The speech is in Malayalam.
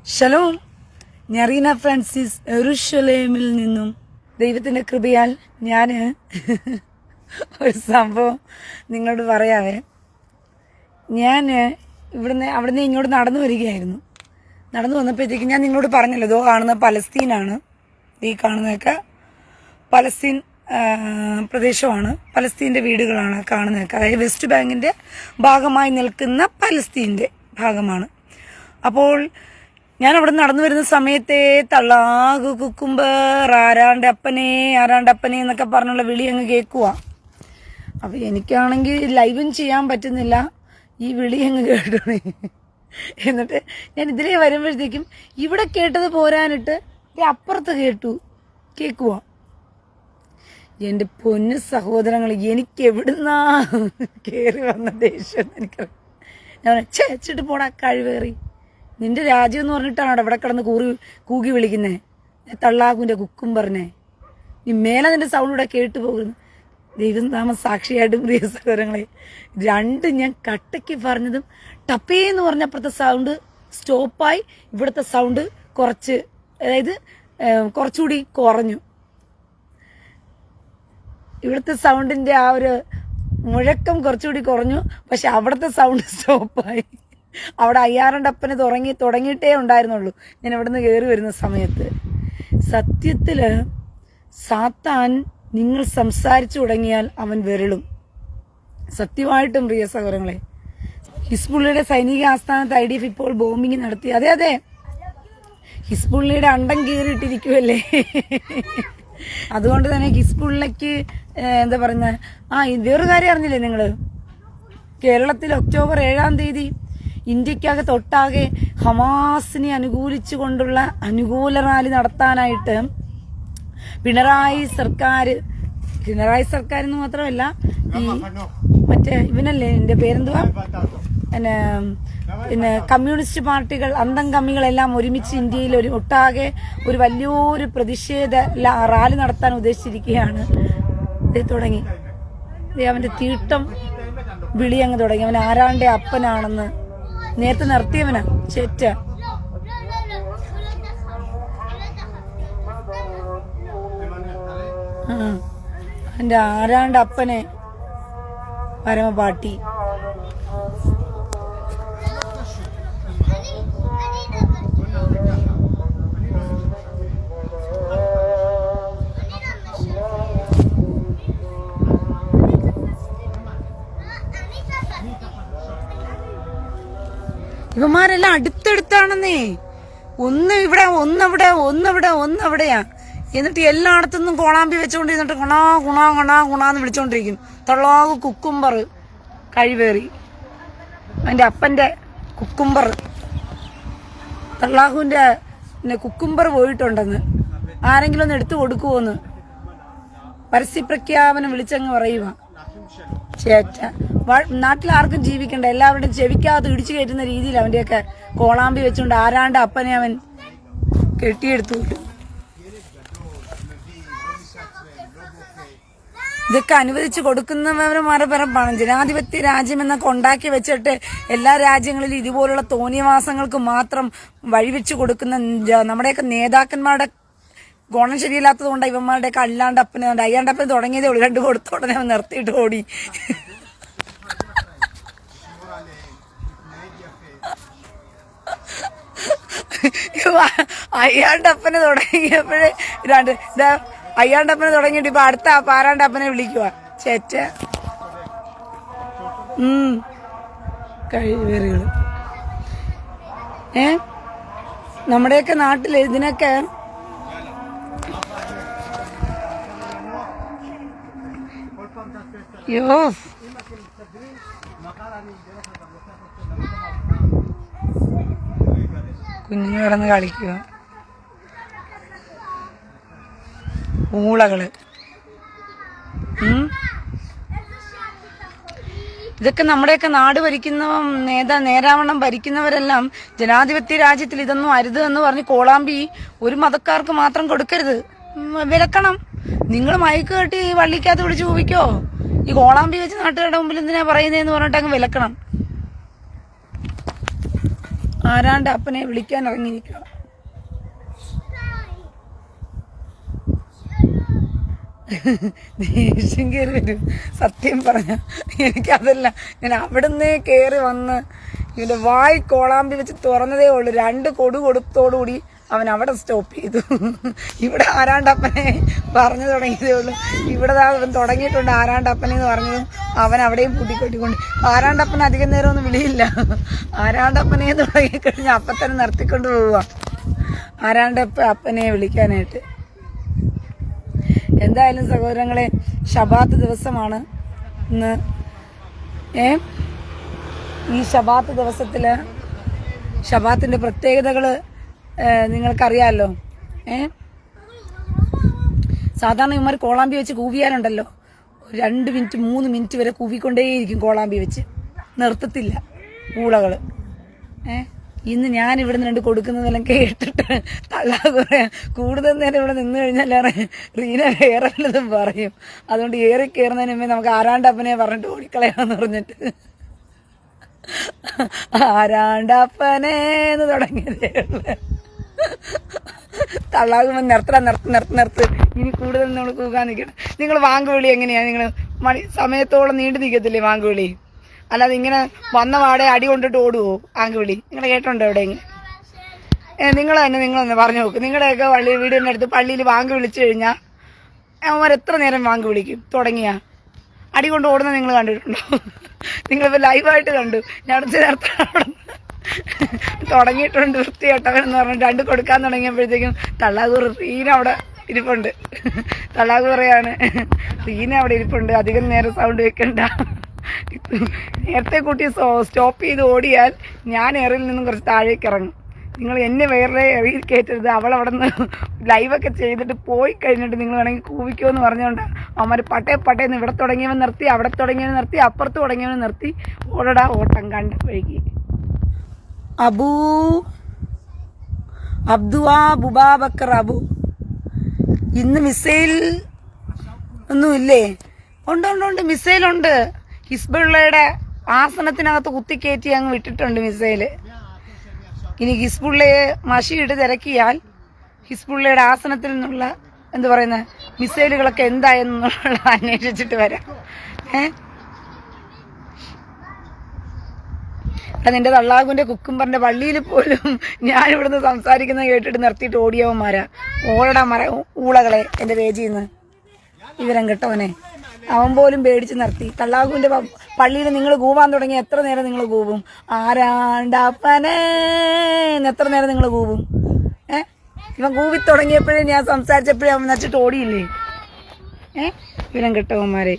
ഷലോം, ഞാൻ റീന ഫ്രാൻസിസ് യെരുശലേമിൽ നിന്നും. ദൈവത്തിൻ്റെ കൃപയാൽ ഞാൻ ഒരു സംഭവം നിങ്ങളോട് പറയാവേ. ഞാൻ അവിടുന്ന് ഇങ്ങോട്ട് നടന്നു വരികയായിരുന്നു. നടന്നു വന്നപ്പോഴത്തേക്കും ഞാൻ നിങ്ങളോട് പറഞ്ഞല്ലോ, ഇതോ കാണുന്ന പലസ്തീനാണ്. ഈ കാണുന്നതൊക്കെ പലസ്തീൻ പ്രദേശമാണ്, പലസ്തീൻ്റെ വീടുകളാണ് കാണുന്നതൊക്കെ. അതായത് വെസ്റ്റ് ബാങ്കിൻ്റെ ഭാഗമായി നിൽക്കുന്ന പലസ്തീൻ്റെ ഭാഗമാണ്. അപ്പോൾ ഞാൻ അവിടെ നടന്നു വരുന്ന സമയത്തെ തള്ളാകു കുക്കുംബർ ആരാണ്ടപ്പനെ എന്നൊക്കെ പറഞ്ഞുള്ള വിളി അങ്ങ് കേൾക്കുക. അപ്പോൾ എനിക്കാണെങ്കിൽ ലൈവും ചെയ്യാൻ പറ്റുന്നില്ല, ഈ വിളി അങ്ങ് കേട്ടോണേ. എന്നിട്ട് ഞാൻ ഇതിലേ വരുമ്പോഴത്തേക്കും ഇവിടെ കേട്ടത് പോരാനിട്ട് അപ്പുറത്ത് കേൾക്കുക. എൻ്റെ പൊന്നു സഹോദരങ്ങൾ, എനിക്ക് എവിടുന്നാ കയറി വന്ന ദേഷ്യം എനിക്കറിയാം. ഞാൻ ചേച്ചിട്ട് പോടാ കഴിവേറി, നിന്റെ രാജ്യം എന്ന് പറഞ്ഞിട്ടാണ് അവിടെ കിടന്ന് കൂകി വിളിക്കുന്നേ, തള്ളാകുൻ്റെ കുക്കുംബറിനെ. നീ മേലെ നിന്റെ സൗണ്ട് ഇവിടെ കേട്ടു പോകുന്നു. ദൈവനാമ സാക്ഷിയായിട്ടും പ്രിയ സഹോദരങ്ങളെ, രണ്ടും ഞാൻ കട്ടയ്ക്ക് പറഞ്ഞതും ടപ്പേന്ന് പറഞ്ഞപ്പുറത്തെ സൗണ്ട് സ്റ്റോപ്പായി, ഇവിടുത്തെ സൗണ്ട് കുറച്ചുകൂടി കുറഞ്ഞു. ഇവിടുത്തെ സൗണ്ടിന്റെ ആ ഒരു മുഴക്കം കുറച്ചുകൂടി കുറഞ്ഞു, പക്ഷെ അവിടുത്തെ സൗണ്ട് സ്റ്റോപ്പായി. അവിടെ അയ്യാറണ്ടപ്പന് തുടങ്ങിയിട്ടേ ഉണ്ടായിരുന്നുള്ളൂ ഞാൻ ഇവിടുന്ന് കയറി വരുന്ന സമയത്ത്. സത്യത്തില് സാത്താൻ നിങ്ങൾ സംസാരിച്ചു തുടങ്ങിയാൽ അവൻ വിരളും. സത്യമായിട്ടും പ്രിയ സഹോദരങ്ങളെ, ഹിസ്ബുള്ളിയുടെ സൈനിക ആസ്ഥാനത്ത് IDF ഇപ്പോൾ ബോംബിങ് നടത്തി. അതെ, ഹിസ്ബുള്ളിയുടെ അണ്ടം കീറിയിട്ടിരിക്കുമല്ലേ. അതുകൊണ്ട് തന്നെ ഹിസ്ബുള്ളയ്ക്ക് എന്താ പറയുന്നത്, വേറൊരു കാര്യം അറിഞ്ഞില്ലേ നിങ്ങള്? കേരളത്തിൽ ഒക്ടോബർ 7-ാം തീയതി ഇന്ത്യക്കകത്തൊട്ടാകെ ഹമാസിനെ അനുകൂലിച്ചുകൊണ്ടുള്ള അനുകൂല റാലി നടത്താനായിട്ട് പിണറായി സർക്കാർ എന്ന് മാത്രമല്ല, ഈ മറ്റേ ഇവനല്ലേ എൻ്റെ പേരെന്തുവാ, പിന്നെ കമ്മ്യൂണിസ്റ്റ് പാർട്ടികൾ അന്തം കമ്മികളെല്ലാം ഒരുമിച്ച് ഇന്ത്യയിൽ ഒട്ടാകെ ഒരു വലിയൊരു പ്രതിഷേധ റാലി നടത്താൻ ഉദ്ദേശിച്ചിരിക്കുകയാണ്. ഇത് തുടങ്ങി, അവന്റെ തീട്ടം വിളി അങ്ങ് തുടങ്ങി. അവൻ ആരാണ്ടെ അപ്പനാണെന്ന് നേരത്തെ നിർത്തിയവനാ ചേറ്റ. എന്റെ ആരാണ്ട് അപ്പനെ പരമപാട്ടി. ഇവന്മാരെല്ലാം അടുത്തടുത്താണെന്നേ, ഒന്ന് ഇവിടെ ഒന്നവിടെയാ. എന്നിട്ട് എല്ലായിടത്തുനിന്നും കോളാമ്പി വെച്ചോണ്ടിരുന്നിട്ട് ഗുണാന്ന് വിളിച്ചോണ്ടിരിക്കും. തള്ളാകു കുക്കുംബർ കഴിവേറി, അതിന്റെ അപ്പന്റെ കുക്കുംബർ, തള്ളാഹുവിന്റെ കുക്കുംബർ പോയിട്ടുണ്ടെന്ന് ആരെങ്കിലും ഒന്ന് എടുത്തു കൊടുക്കുവോന്ന് പരസ്യപ്രഖ്യാപനം വിളിച്ചങ്ങ് പറയുക. ചേറ്റ നാട്ടിൽ ആർക്കും ജീവിക്കണ്ട, എല്ലാവരുടെയും ചെവിക്കകത്ത് ഇടിച്ചു കയറ്റുന്ന രീതിയിൽ അവന്റെയൊക്കെ കോളാമ്പി വെച്ചുകൊണ്ട് ആരാണ്ട് അപ്പനെ അവൻ കെട്ടിയെടുത്തു. ഇതൊക്കെ അനുവദിച്ചു കൊടുക്കുന്നവന്മാരെ പിറപ്പാണ്. ജനാധിപത്യ രാജ്യം എന്നൊക്കെ ഉണ്ടാക്കി വെച്ചിട്ട് എല്ലാ രാജ്യങ്ങളിലും ഇതുപോലുള്ള തോന്നിയവാസങ്ങൾക്ക് മാത്രം വഴിവെച്ചു കൊടുക്കുന്ന നമ്മുടെയൊക്കെ നേതാക്കന്മാരുടെ ഗുണം ശരിയില്ലാത്തത് കൊണ്ടാണ് ഇവന്മാരുടെയൊക്കെ അയ്യാണ്ടപ്പന് തുടങ്ങിയതേ ഉള്ളൂ. രണ്ട് കൊടുത്ത ഉടനെ അവൻ നിർത്തിയിട്ട് ഓടി. അയ്യാണ്ടപ്പന് തുടങ്ങിയപ്പോഴേ അയ്യാണ്ടപ്പനെ തുടങ്ങിയിട്ട് ഇപ്പൊ അടുത്ത പാരാണ്ടപ്പനെ വിളിക്കുക ചേറ്റ. കഴിവേറികള്. നമ്മുടെയൊക്കെ നാട്ടില് ഇതിനൊക്കെ കുഞ്ഞു കിടന്ന് കളിക്കുക. ഊളകള്. ഇതൊക്കെ നമ്മുടെയൊക്കെ നാട് നേരാവണ്ണം ഭരിക്കുന്നവരെല്ലാം ജനാധിപത്യ രാജ്യത്തിൽ ഇതൊന്നും അരുത് എന്ന് പറഞ്ഞ് കോളാമ്പി ഒരു മതക്കാർക്ക് മാത്രം കൊടുക്കരുത്, വിലക്കണം. നിങ്ങൾ മയക്ക് കെട്ടി വള്ളിക്കകത്ത് വിളിച്ച് പോവിക്കോ. ഈ കോളാമ്പി വെച്ച് നാട്ടുകാരുടെ മുമ്പിൽ എന്തിനാ പറയുന്നതെന്ന് പറഞ്ഞിട്ട് അങ്ങ് വിലക്കണം. ആരാണ്ട് അപ്പനെ വിളിക്കാൻ ഇറങ്ങിയിരിക്കുക. ദേഷ്യം കയറി വരും. സത്യം പറഞ്ഞ എനിക്കതല്ല, ഞാൻ അവിടുന്ന് കയറി വന്ന് ഇവന്റെ വായി കോളാമ്പി വെച്ച് തുറന്നതേ ഉള്ളൂ. 2 കൊടുത്തോടുകൂടി അവൻ അവിടെ സ്റ്റോപ്പ് ചെയ്തു. ഇവിടെ ആരാണ്ടപ്പനെ പറഞ്ഞു തുടങ്ങിയതേ ഉള്ളൂ. ഇവിടെ അവൻ തുടങ്ങിയിട്ടുണ്ട് ആരാണ്ടപ്പനെ എന്ന് പറഞ്ഞതും അവൻ അവിടെയും പൂട്ടിക്കൊട്ടിക്കൊണ്ട്. ആരാണ്ടപ്പന അധികം നേരം ഒന്നും വിളിയില്ല. ആരാണ്ടപ്പനെ തുടങ്ങിക്കഴിഞ്ഞാൽ അപ്പം തന്നെ നിർത്തിക്കൊണ്ട് പോവുക അപ്പനെ വിളിക്കാനായിട്ട്. എന്തായാലും സഹോദരങ്ങളെ, ശബാത്ത് ദിവസമാണ് ഇന്ന്. ഈ ശബാത്ത് ദിവസത്തില് ശബാത്തിന്റെ പ്രത്യേകതകള് നിങ്ങൾക്കറിയാമല്ലോ. സാധാരണ ഇവന്മാർ കോളാമ്പി വെച്ച് കൂവിയാലുണ്ടല്ലോ 2 മിനിറ്റ് 3 മിനിറ്റ് വരെ കൂവിക്കൊണ്ടേയിരിക്കും. കോളാമ്പി വെച്ച് നിർത്തത്തില്ല ഊളകള്. ഇന്ന് ഞാൻ ഇവിടെ നിന്ന് കൊടുക്കുന്നതെല്ലാം കേട്ടിട്ട് തള്ളാ കുറേ കൂടുതൽ നേരം ഇവിടെ നിന്ന് കഴിഞ്ഞാൽ റീന വേറെ വല്ലതും പറയും. അതുകൊണ്ട് ഏറി കയറുന്നതിന് മുമ്പേ നമുക്ക് ആരാണ്ടപ്പനെ പറഞ്ഞിട്ട് ഓടിക്കളയാന്ന് പറഞ്ഞിട്ട് ആരാണ്ടപ്പനേന്ന് തുടങ്ങിയതേ ഉള്ളു. തള്ളാകുമ്പോൾ നിർത്ത്. ഇനി കൂടുതൽ നമ്മൾ കൂകാൻ നിൽക്കണം. നിങ്ങൾ വാങ്കുവിളി എങ്ങനെയാ? നിങ്ങൾ സമയത്തോളം നീണ്ടു നിൽക്കത്തില്ലേ വാങ്കുവിളി? അല്ലാതെ ഇങ്ങനെ വന്ന പാടെ അടി കൊണ്ടിട്ട് ഓടുവോ ആങ്കുവിളി? നിങ്ങൾ കേട്ടോണ്ടോ എവിടെയെങ്കിലും? നിങ്ങളൊന്ന് പറഞ്ഞു നോക്ക്. നിങ്ങളുടെയൊക്കെ വീടിൻ്റെ അടുത്ത് പള്ളിയിൽ വാങ്ക് വിളിച്ചു കഴിഞ്ഞാൽ അവന്മാർ എത്ര നേരം വാങ്ക് വിളിക്കും? തുടങ്ങിയ അടി കൊണ്ട് ഓടുന്ന നിങ്ങൾ കണ്ടിട്ടുണ്ടോ? നിങ്ങളിപ്പോൾ ലൈവായിട്ട് കണ്ടു. ഞാൻ നേരത്തെ തുടങ്ങിയിട്ടുണ്ട് വൃത്തികെട്ടവനെന്ന് പറഞ്ഞിട്ട് 2 കൊടുക്കാൻ തുടങ്ങിയപ്പോഴത്തേക്കും തള്ളാകൂർ റീന അവിടെ ഇരിപ്പുണ്ട്. തള്ളാകൂറയാണ് റീന അവിടെ ഇരിപ്പുണ്ട്. അധികം നേരം സൗണ്ട് വെക്കണ്ട. നേരത്തെ കൂട്ടി സ്റ്റോപ്പ് ചെയ്ത് ഓടിയാൽ ഞാൻ എറിയിൽ നിന്നും കുറച്ച് താഴേക്ക് ഇറങ്ങും. നിങ്ങൾ എന്നെ വേറെ എറി കയറ്റരുത്. അവളവിടെ നിന്ന് ലൈവൊക്കെ ചെയ്തിട്ട് പോയി കഴിഞ്ഞിട്ട് നിങ്ങൾ വേണമെങ്കിൽ കൂവിക്കുമെന്ന് പറഞ്ഞുകൊണ്ട് അവന്മാർ പട്ടേന്ന് ഇവിടെ തുടങ്ങിയവൻ നിർത്തി, അവിടെ തുടങ്ങിയവൻ നിർത്തി, അപ്പുറത്ത് തുടങ്ങിയവൻ നിർത്തി. ഓടടാ ഓട്ടം കണ്ട വഴിക്ക്. ബുബാബക്കർ അബു ഇന്ന് മിസൈൽ ഒന്നും ഇല്ലേ? ഉണ്ട്. മിസൈലുണ്ട്. ഹിസ്ബുള്ളയുടെ ആസനത്തിനകത്ത് കുത്തിക്കയറ്റി അങ്ങ് വിട്ടിട്ടുണ്ട് മിസൈല്. ഇനി ഹിസ്ബുള്ളയെ മഷിയിട്ട് തിരക്കിയാൽ ഹിസ്ബുള്ളയുടെ ആസനത്തിൽ നിന്നുള്ള മിസൈലുകളൊക്കെ എന്തായെന്നുള്ള അന്വേഷിച്ചിട്ട് വരാം. നിന്റെ തള്ളാകുന്റെ കുക്കുംബറിന്റെ പള്ളിയിൽ പോലും ഞാൻ ഇവിടുന്ന് സംസാരിക്കുന്നത് കേട്ടിട്ട് നിർത്തിയിട്ട് ഓടിയവന്മാരാ. ഓടടാ ഊളകളെ എന്റെ പേജിന്ന്. വിവരം കേട്ടവനെ അവൻ പോലും പേടിച്ച് നിർത്തി. തള്ളാകുവിന്റെ പള്ളിയിൽ നിങ്ങൾ കൂവാൻ തുടങ്ങി എത്ര നേരം നിങ്ങൾ കൂവും? ആരാണ്ടപ്പനെ എത്ര നേരം നിങ്ങൾ കൂവും? ഇവൻ കൂവി തുടങ്ങിയപ്പോഴേ ഞാൻ സംസാരിച്ചപ്പോഴേ അവൻ നച്ചിട്ട് ഓടിയില്ലേ? വിവരം കേട്ടവന്മാരെ.